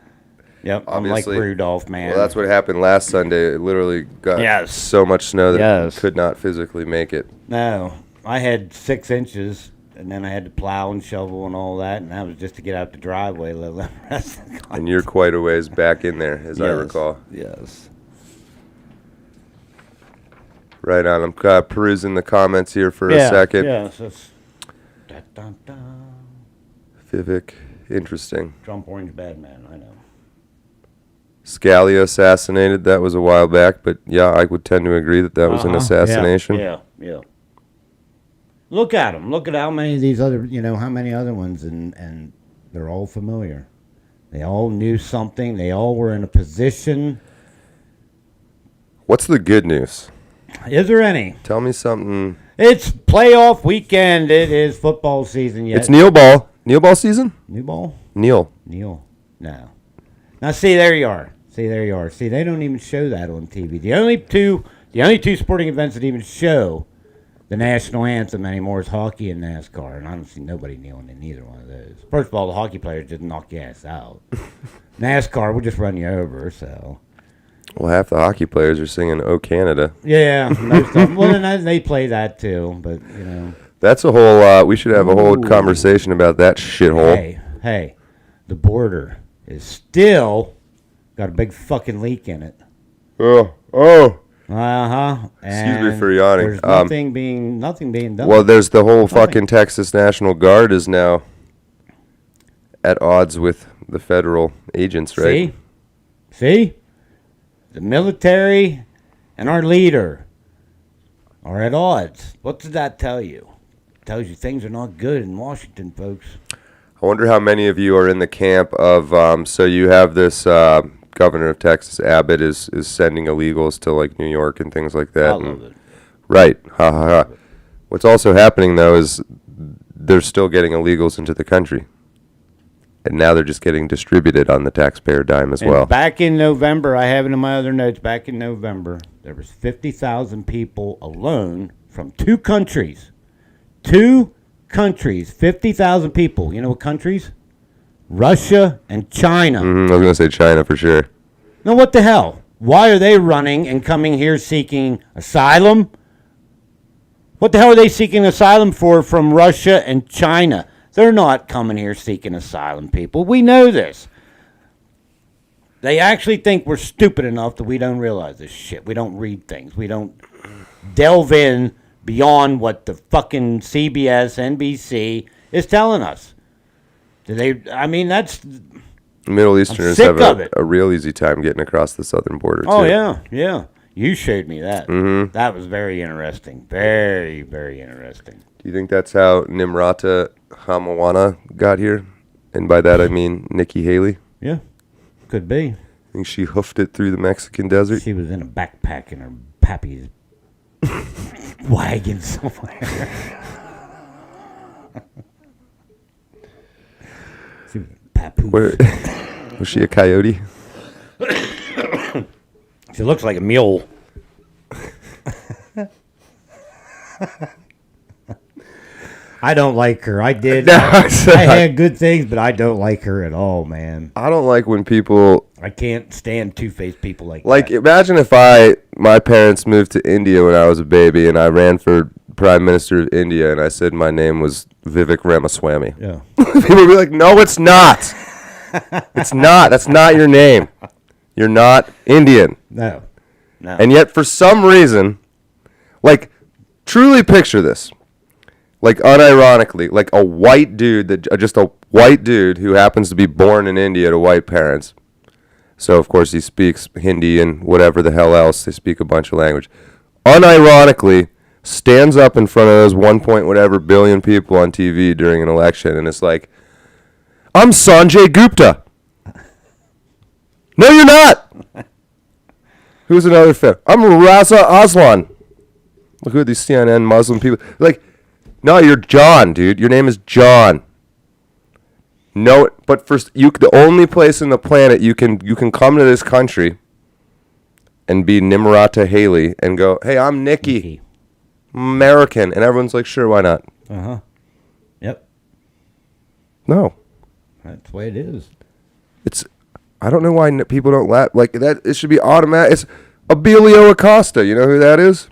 yep, obviously. I'm like Rudolph, man. Well, that's what happened last Sunday. It literally got Yes. so much snow that Yes. it could not physically make it. No, I had 6 inches, and then I had to plow and shovel and all that, and that was just to get out the driveway. Let the rest of the And you're quite a ways back in there, as I Yes, recall. Yes. Right on. I'm perusing the comments here for a second. Yes. That's, da, da, da. Vivek, interesting. Trump Orange bad man. I know. Scalia assassinated. That was a while back, but yeah, I would tend to agree that that was an assassination. Yeah. Look at them. Look at how many of these other, how many other ones, and they're all familiar. They all knew something. They all were in a position. What's the good news? Is there any? Tell me something. It's playoff weekend. It is football season yet. It's Neil Ball. Neil Ball season? New ball? Neil. Neil. No. Now see, there you are. See, they don't even show that on TV. The only two sporting events that even show the national anthem anymore is hockey and NASCAR, and I don't see nobody kneeling in either one of those. First of all, the hockey players just knock your ass out. NASCAR will just run you over, so. Well, half the hockey players are singing "Oh Canada." Yeah, most of them. Well, then they play that too, but, That's a whole. We should have a whole conversation about that shithole. Hey, the border is still got a big fucking leak in it. Oh. Excuse me for yawning. There's nothing being done. Well, there's the whole fucking Texas National Guard is now at odds with the federal agents, right? See? The military and our leader are at odds. What does that tell you? It tells you things are not good in Washington, folks. I wonder how many of you are in the camp of. So you have this governor of Texas, Abbott, is sending illegals to like New York and things like that. I love it. Right. Ha ha ha. What's also happening though is they're still getting illegals into the country. And now they're just getting distributed on the taxpayer dime as well. Back in November, I have it in my other notes, back in November, there was 50,000 people alone from 2 countries. 2 countries, 50,000 people. You know what countries? Russia and China. I was going to say China for sure. Now, what the hell? Why are they running and coming here seeking asylum? What the hell are they seeking asylum for from Russia and China? They're not coming here seeking asylum, people. We know this. They actually think we're stupid enough that we don't realize this shit. We don't read things. We don't delve in beyond what the fucking CBS, NBC is telling us. That's... Middle Easterners sick have of a real easy time getting across the southern border, too. Oh, yeah. You showed me that. Mm-hmm. That was very interesting. Very, very interesting. Do you think that's how Nimrata Hamawana got here? And by that I mean Nikki Haley? Yeah, could be. Think she hoofed it through the Mexican desert? She was in a backpack in her pappy's wagon somewhere. She was a papoose. Was she a coyote? She looks like a mule. I don't like her. I did. No, I had good things, but I don't like her at all, man. I don't like when people... I can't stand two-faced people like Like, that. imagine if my parents moved to India when I was a baby and I ran for Prime Minister of India, and I said my name was Vivek Ramaswamy. Yeah. People would be like, no, it's not. It's not. That's not your name. You're not Indian. No. No. And yet, for some reason, like, truly picture this. Like, unironically, like a white dude, just a white dude who happens to be born in India to white parents. So, of course, he speaks Hindi and whatever the hell else. They speak a bunch of language. Unironically, stands up in front of those 1 point whatever billion people on TV during an election, and it's like, I'm Sanjay Gupta. No, you're not. Who's another fan? I'm Raza Aslan. Look who these CNN Muslim people. Like, no, you're John, dude. Your name is John. No, but first, the only place in the planet you can come to this country and be Nimrata Haley and go, hey, I'm Nikki. I'm American. And everyone's like, sure, why not? Uh-huh. Yep. No. That's the way it is. I don't know why people don't laugh. Like, that, it should be automatic. It's Abilio Acosta. You know who that is?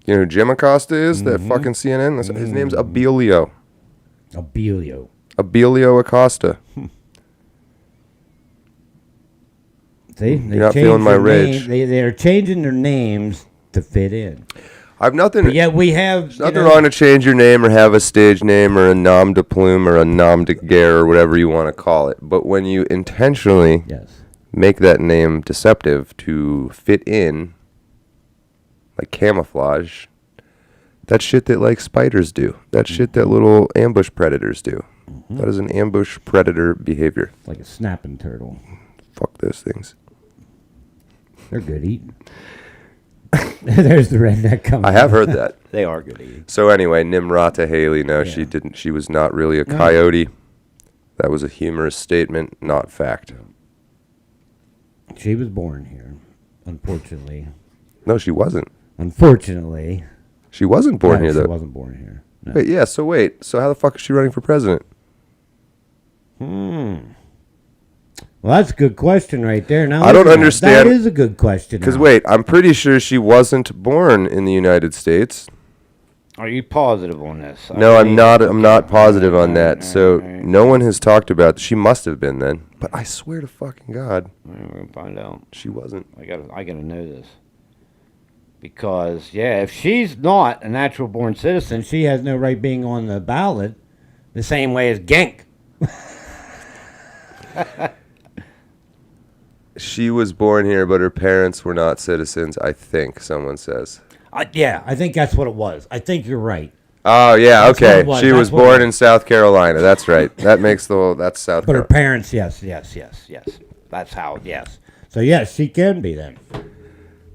You know who Jim Acosta is? That fucking CNN? His name's Abilio. Abilio Acosta. See? You're not feeling my rage. They're changing their names to fit in. I've nothing. But yet we have... Nothing wrong to change your name or have a stage name or a nom de plume or a nom de guerre or whatever you want to call it. But when you intentionally make that name deceptive to fit in, like camouflage, that's shit that like spiders do. That's shit that little ambush predators do. That is an ambush predator behavior. Like a snapping turtle. Fuck those things. They're good eating. There's the redneck coming. I have heard that. They are good eating. So anyway, Nimrata Haley, no, she didn't. She was not really a coyote. That was a humorous statement, not fact. She was born here, unfortunately. No, she wasn't. Unfortunately. She wasn't born here, though. She wasn't born here. No. Wait, yeah, so wait. So how the fuck is she running for president? Well, that's a good question right there. Now I don't understand. That is a good question. Because wait, I'm pretty sure she wasn't born in the United States. Are you positive on this? No, I'm not. I'm not positive on that. So no one has talked about. She must have been then. But I swear to fucking God, we're gonna find out. She wasn't. I gotta know this. Because if she's not a natural born citizen, she has no right being on the ballot. The same way as Genk. She was born here, but her parents were not citizens, I think, someone says. I think that's what it was. I think you're right. Oh, yeah, That's okay. what it was. She was born in South Carolina. That's right. That makes the whole, that's South But her Carolina. parents, yes. That's how, yes. So, yes, she can be then.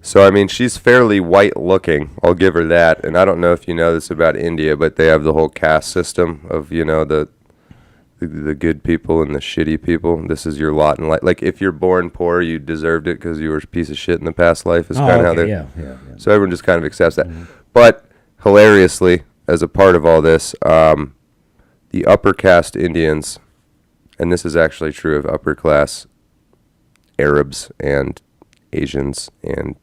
So, I mean, she's fairly white looking. I'll give her that. And I don't know if you know this about India, but they have the whole caste system of, you know, the good people and the shitty people. This is your lot in life. Like, if you're born poor, you deserved it because you were a piece of shit in the past life. Is kind of how they. Yeah. So everyone just kind of accepts that. But hilariously, as a part of all this, the upper caste Indians, and this is actually true of upper class Arabs and Asians and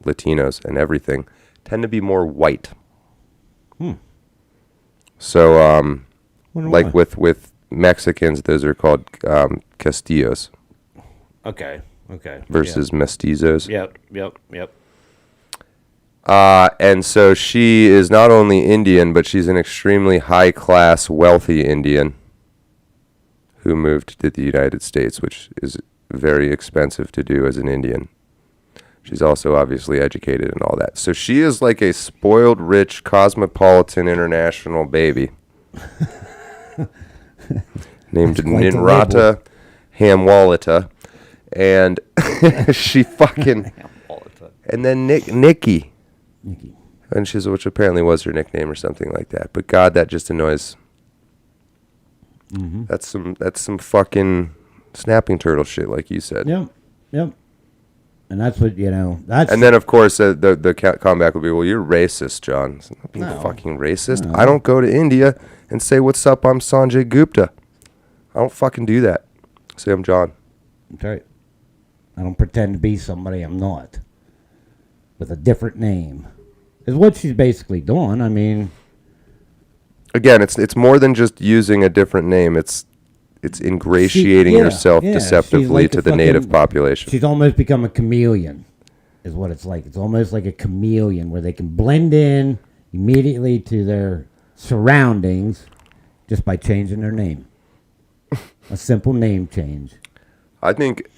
Latinos and everything, tend to be more white. So, like with Mexicans, those are called Castillos. Okay. Versus mestizos. Yep. And so she is not only Indian, but she's an extremely high-class, wealthy Indian who moved to the United States, which is very expensive to do as an Indian. She's also obviously educated and all that. So she is like a spoiled, rich, cosmopolitan, international baby. Named Ninrata Hamwalata. And she fucking... And then Nikki. And which apparently was her nickname or something like that. But God, that just annoys... That's some fucking snapping turtle shit, like you said. Yep. And that's what, that's... And then, of course, the comeback would be, well, you're racist, John. I'm not being fucking racist. No. I don't go to India and say, what's up, I'm Sanjay Gupta. I don't fucking do that. Say I'm John. That's right. I don't pretend to be somebody I'm not. With a different name. Is what she's basically doing. I mean... Again, it's more than just using a different name. It's ingratiating yourself deceptively like to the native population. She's almost become a chameleon, is what it's like. It's almost like a chameleon where they can blend in immediately to their surroundings just by changing their name. A simple name change. I think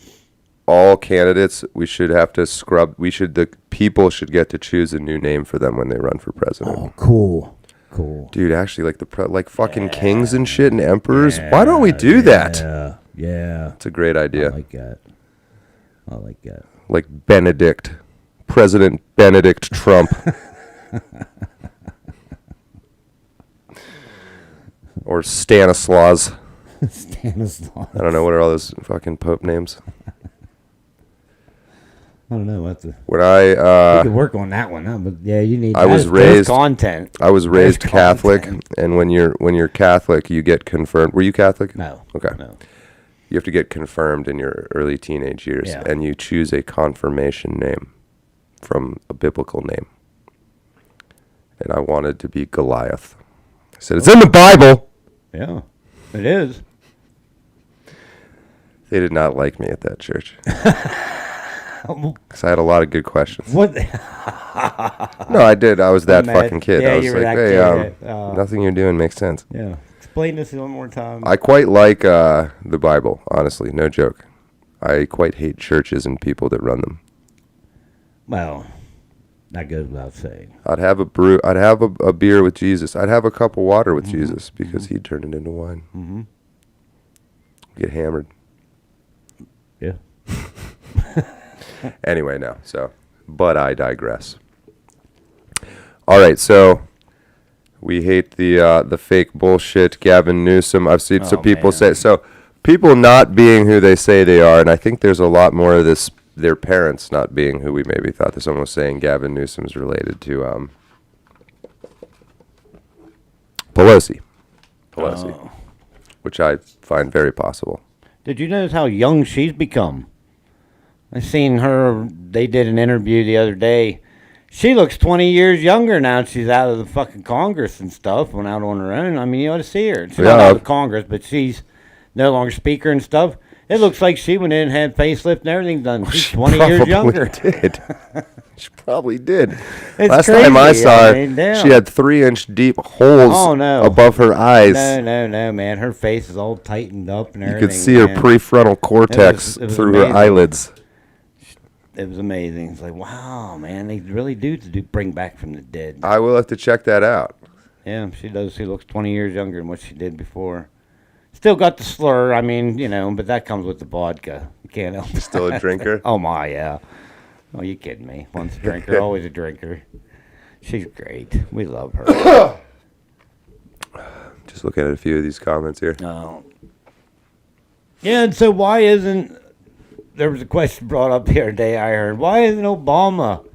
all candidates, the people should get to choose a new name for them when they run for president. Oh, cool. Dude, actually, like fucking kings and shit and emperors. Why don't we do that? Yeah. It's a great idea. I like that. Like Benedict. President Benedict Trump. Or Stanislaus. Stanislaus. I don't know, what are all those fucking pope names? I don't know. We could work on that one, huh? But yeah, you need. There's content. I was raised Catholic, and when you're Catholic, you get confirmed. Were you Catholic? No. Okay. No. You have to get confirmed in your early teenage years, and you choose a confirmation name from a biblical name. And I wanted to be Goliath. I said, it's in the Bible. Yeah, it is. They did not like me at that church. Because I had a lot of good questions. What? No, I did. I was that mad. fucking kid. Yeah, I was you were like, that hey, kid. nothing you're doing makes sense. Yeah. Explain this one more time. I quite like the Bible, honestly. No joke. I quite hate churches and people that run them. Well, that goes without saying. I'd have a beer with Jesus. I'd have a cup of water with Jesus because he'd turn it into wine. Mm-hmm. Get hammered. Yeah. Anyway, no. But I digress. All right, so we hate the fake bullshit, Gavin Newsom. I've seen some people say so. People not being who they say they are, and I think there's a lot more of this. Their parents not being who we maybe thought. There's someone was saying Gavin Newsom's related to Pelosi, which I find very possible. Did you notice how young she's become? I seen her. They did an interview the other day. She looks 20 years younger now. She's out of the fucking Congress and stuff. Went out on her own. I mean, you ought to see her. She's not out of the Congress, but she's no longer speaker and stuff. It looks like she went in and had facelift and everything done. She's 20 years younger. She probably did. It's Last crazy. time I saw her, damn. she had 3-inch deep holes above her eyes. No, man. Her face is all tightened up and everything. You could see her prefrontal cortex it was through amazing. her eyelids. It was amazing. It's like, wow, man. They really do bring back from the dead. I will have to check that out. Yeah, she does. She looks 20 years younger than what she did before. Still got the slur. I mean, but that comes with the vodka. You can't help it. Still a drinker? Oh, my, yeah. Oh, you kidding me. Once a drinker, always a drinker. She's great. We love her. Just looking at a few of these comments here. Oh. Yeah, and so why isn't... There was a question brought up the other day I heard. Why isn't Obama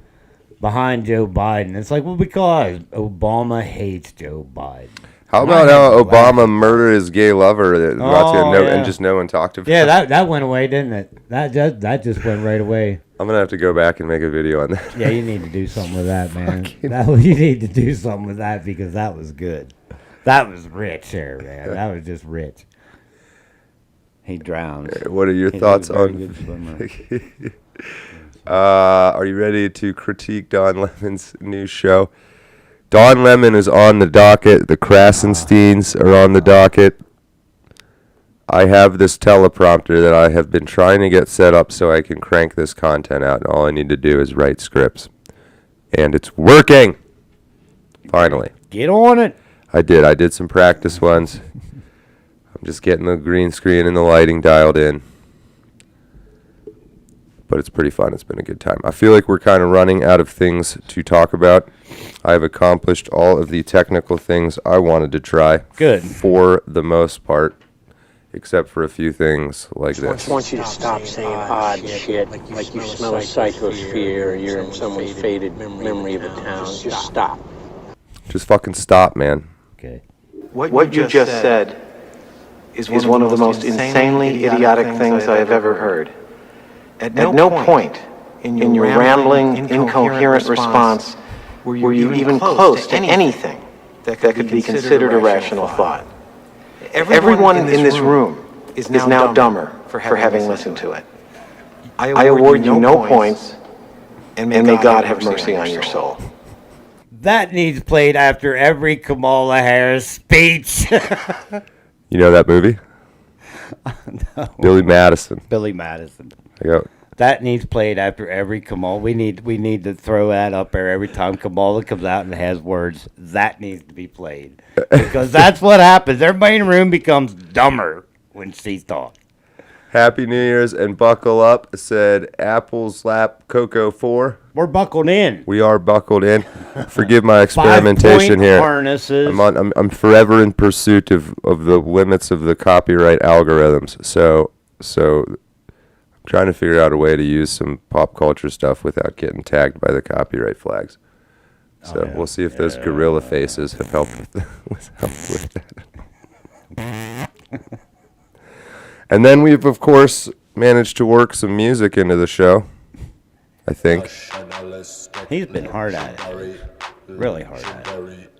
behind Joe Biden? It's like, well, because Obama hates Joe Biden. How about how Obama murdered his gay lover and just no one talked about it? Yeah, that went away, didn't it? That just went right away. I'm going to have to go back and make a video on that. Yeah, you need to do something with that, man. You need to do something with that because that was good. That was rich there, man. That was just rich. He drowns. What are your thoughts on... Are you ready to critique Don Lemon's new show? Don Lemon is on the docket. The Krasensteins are on the docket. I have this teleprompter that I have been trying to get set up so I can crank this content out. And all I need to do is write scripts. And it's working! Finally. Get on it! I did some practice ones. I'm just getting the green screen and the lighting dialed in. But it's pretty fun. It's been a good time. I feel like we're kind of running out of things to talk about. I have accomplished all of the technical things I wanted to try. Good. For the most part. Except for a few things like this. I just want you to stop saying odd shit, like you smell a psychosphere or you're in someone's faded memory of a town. Just stop. Just fucking stop, man. Okay. What you just said is one of the most insanely idiotic things I have ever heard. At no point in your rambling, incoherent response were you even close to anything that could be considered a rational thought. Everyone in this room is now dumber for having listened to it. I award you no points, and may God have mercy on your soul. That needs played after every Kamala Harris speech. You know that movie? No. Billy Madison. Billy Madison. I go, That needs played after every Kamala. We need to throw that up there every time Kamala comes out and has words. That needs to be played because that's what happens. Everybody in the room becomes dumber when she talks. Happy New Year's and buckle up, said Apple Slap Coco 4. We're buckled in. We are buckled in. Forgive my experimentation 5-point here. harnesses. I'm forever in pursuit of the limits of the copyright algorithms. So I'm trying to figure out a way to use some pop culture stuff without getting tagged by the copyright flags. So we'll see if those gorilla faces have helped with that. And then we've, of course, managed to work some music into the show, I think. He's been hard at it. Really hard at it.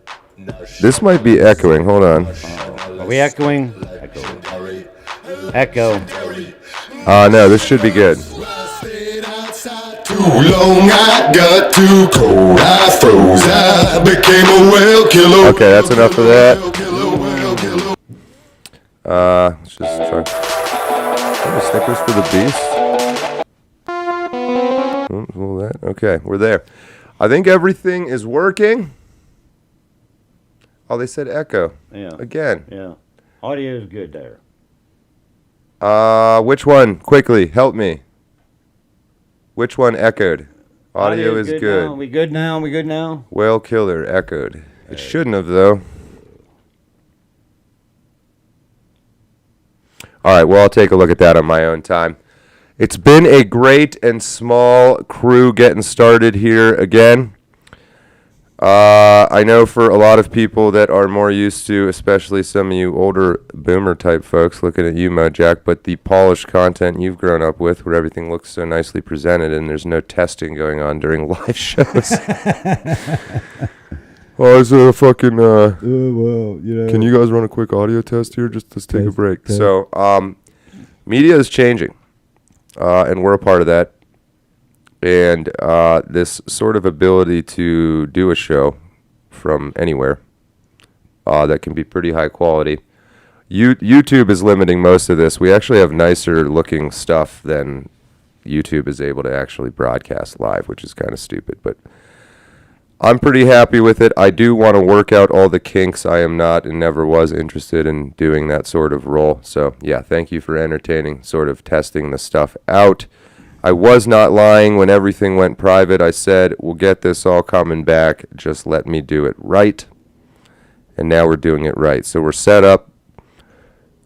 This might be echoing. Hold on. Are we echoing? Echo. No, this should be good. Too long, I got too cold, I froze, I became a well killer. Okay, that's enough of that. Let's just try. Oh, Snickers for the beast. Well, that. Okay, we're there. I think everything is working. Oh, they said echo. Yeah. Again. Yeah. Audio is good there. Which one? Quickly, help me. Which one echoed? Audio is good. Now. We good now? We good now? Whale killer echoed. It shouldn't have, though. All right, well, I'll take a look at that on my own time. It's been a great and small crew getting started here again. I know for a lot of people that are more used to, especially some of you older boomer type folks, looking at you, Mojack, but the polished content you've grown up with where everything looks so nicely presented and there's no testing going on during live shows. Oh, is there a fucking, well, you know. can you guys run a quick audio test here? Just let's take a break. So, media is changing, and we're a part of that. And this sort of ability to do a show from anywhere that can be pretty high quality. YouTube is limiting most of this. We actually have nicer looking stuff than YouTube is able to actually broadcast live, which is kind of stupid. But I'm pretty happy with it. I do want to work out all the kinks. I am not and never was interested in doing that sort of role. So, yeah, thank you for entertaining, sort of testing the stuff out. I was not lying when everything went private. I said, we'll get this all coming back. Just let me do it right. And now we're doing it right. So we're set up.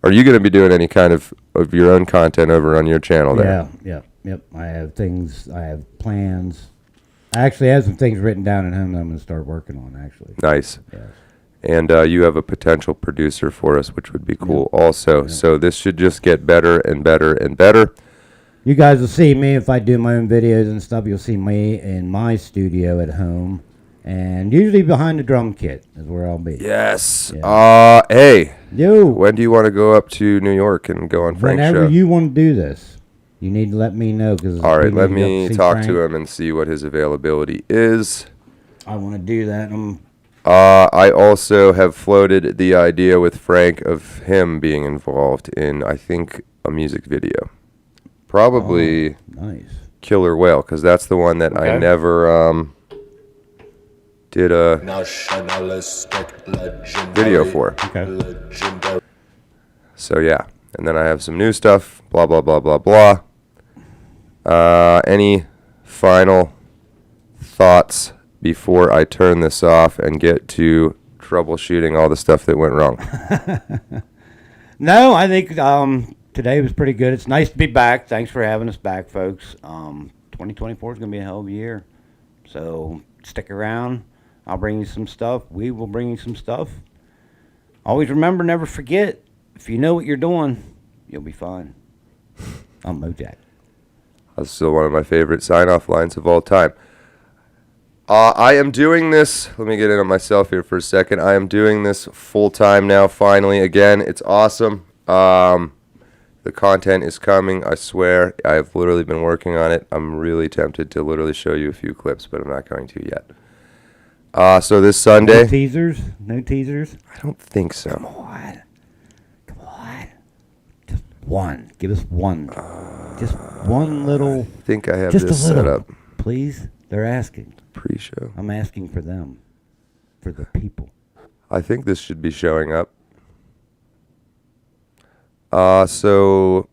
Are you going to be doing any kind of your own content over on your channel there? Yep. I have things, I have plans. I actually have some things written down at home that I'm going to start working on, actually. Nice. Yes. And you have a potential producer for us, which would be cool also. So this should just get better and better and better. You guys will see me if I do my own videos and stuff. You'll see me in my studio at home. And usually behind the drum kit is where I'll be. Yes. Yeah. Hey. Yo. When do you want to go up to New York and go on Frank's show? Whenever you want to do this, you need to let me know. All right, let me talk to him and see what his availability is. I want to do that. I also have floated the idea with Frank of him being involved in, I think, a music video. Probably nice. Killer Whale, because that's the one that I never did a video for. Okay. So, yeah. And then I have some new stuff, blah, blah, blah, blah, blah. Any final thoughts before I turn this off and get to troubleshooting all the stuff that went wrong? No, I think today was pretty good. It's nice to be back. Thanks for having us back, folks. 2024 is going to be a hell of a year. So stick around. I'll bring you some stuff. We will bring you some stuff. Always remember, never forget, if you know what you're doing, you'll be fine. I'm Mojack. That's still one of my favorite sign-off lines of all time. I am doing this. Let me get in on myself here for a second. I am doing this full time now. Finally, again, it's awesome. The content is coming. I swear. I've literally been working on it. I'm really tempted to literally show you a few clips, but I'm not going to yet. So this Sunday. No teasers? No teasers? I don't think so. Come on. Just one. Give us one. Just one little. I think I have Just this a little. set up. Please? They're asking. Pre-show. I'm asking for them. For the people. I think this should be showing up. So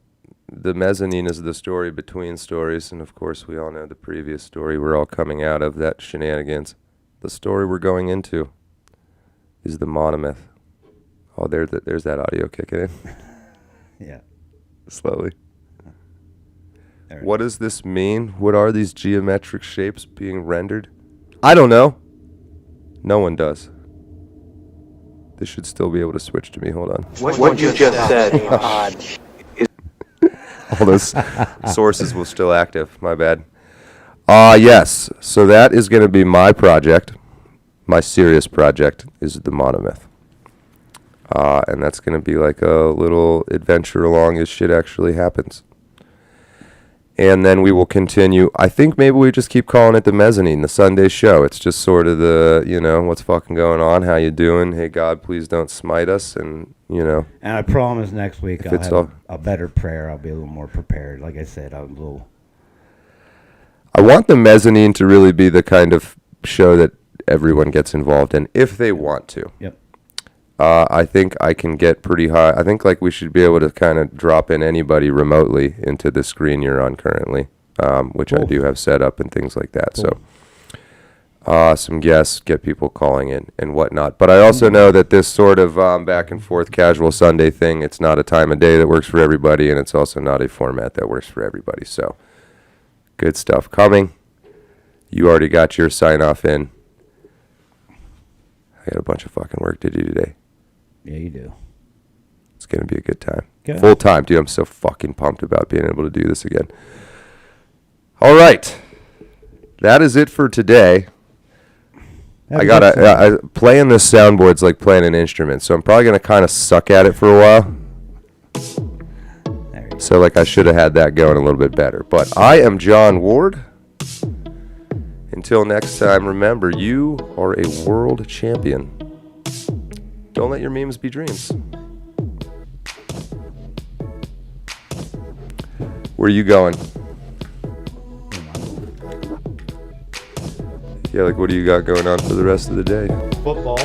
the mezzanine is the story between stories, and of course we all know the previous story. We're all coming out of that shenanigans. The story we're going into is the monomyth. Oh, there's that audio kicking in Yeah. slowly. There it What does this mean? What are these geometric shapes being rendered? I don't know. No one does. This should still be able to switch to me. Hold on. What you just said, All those sources will still active. My bad. Yes. So that is going to be my project. My serious project is the monomyth. And that's going to be like a little adventure along as shit actually happens. And then we will continue. I think maybe we just keep calling it the mezzanine, the Sunday show. It's just sort of the, what's fucking going on? How you doing? Hey, God, please don't smite us. And, And I promise next week If I'll it's have all- a better prayer. I'll be a little more prepared. Like I said, I'm a little. I want the mezzanine to really be the kind of show that everyone gets involved in if they want to. Yep. I think I can get pretty high. I think like we should be able to kind of drop in anybody remotely into the screen you're on currently, which I Cool. do have set up and things like that. So some guests, get people calling in and whatnot. But I also know that this sort of back and forth casual Sunday thing, it's not a time of day that works for everybody, and it's also not a format that works for everybody. So good stuff coming. You already got your sign off in. I got a bunch of fucking work to do today. Yeah, you do. It's going to be a good time. Good. Full time. Dude, I'm so fucking pumped about being able to do this again. All right. That is it for today. Have I a got good Sunday. to playing this soundboard's like playing an instrument, so I'm probably going to kind of suck at it for a while. There you go. So like I should have had that going a little bit better. But I am John Ward. Until next time, remember, you are a world champion. Don't let your memes be dreams. Where are you going? Yeah, like what do you got going on for the rest of the day? Football.